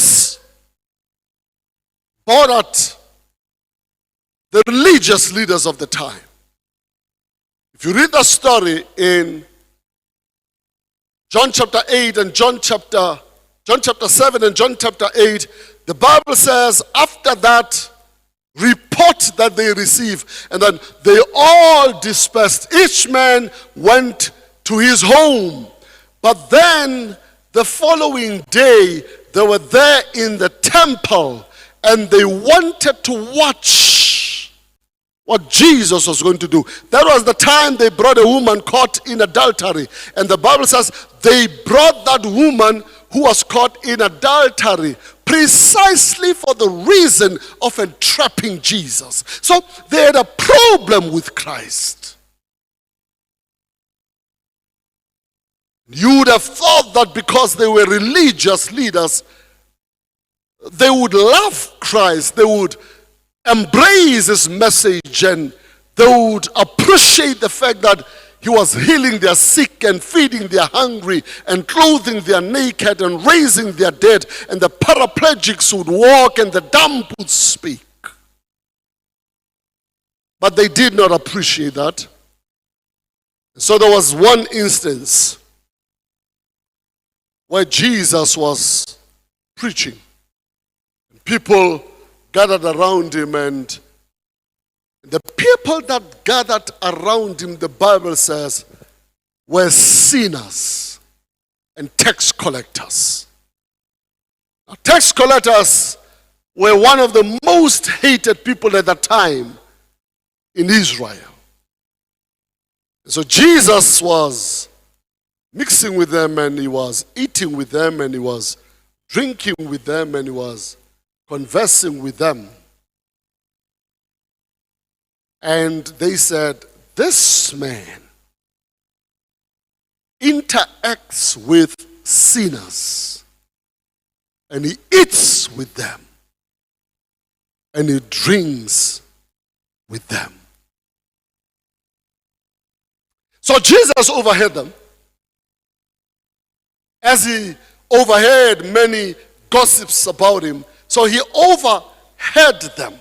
this bothered the religious leaders of the time. If you read the story in John chapter 8 and John chapter 7 and John chapter 8, the Bible says after that report that they received, and then they all dispersed. Each man went to his home. But then the following day, they were there in the temple and they wanted to watch what Jesus was going to do. That was the time they brought a woman caught in adultery. And the Bible says they brought that woman who was caught in adultery precisely for the reason of entrapping Jesus. So they had a problem with Christ. You would have thought that because they were religious leaders, they would love Christ, they would embrace his message, and they would appreciate the fact that he was healing their sick and feeding their hungry and clothing their naked and raising their dead, and the paraplegics would walk and the dumb would speak. But they did not appreciate that. So there was one instance where Jesus was preaching. People gathered around him, and the people that gathered around him, the Bible says, were sinners and tax collectors. Now, tax collectors were one of the most hated people at the time in Israel. So Jesus was mixing with them, and he was eating with them, and he was drinking with them, and he was conversing with them. And they said, this man interacts with sinners, and he eats with them, and he drinks with them. So Jesus overheard them, as he overheard many gossips about him. So he overheard them.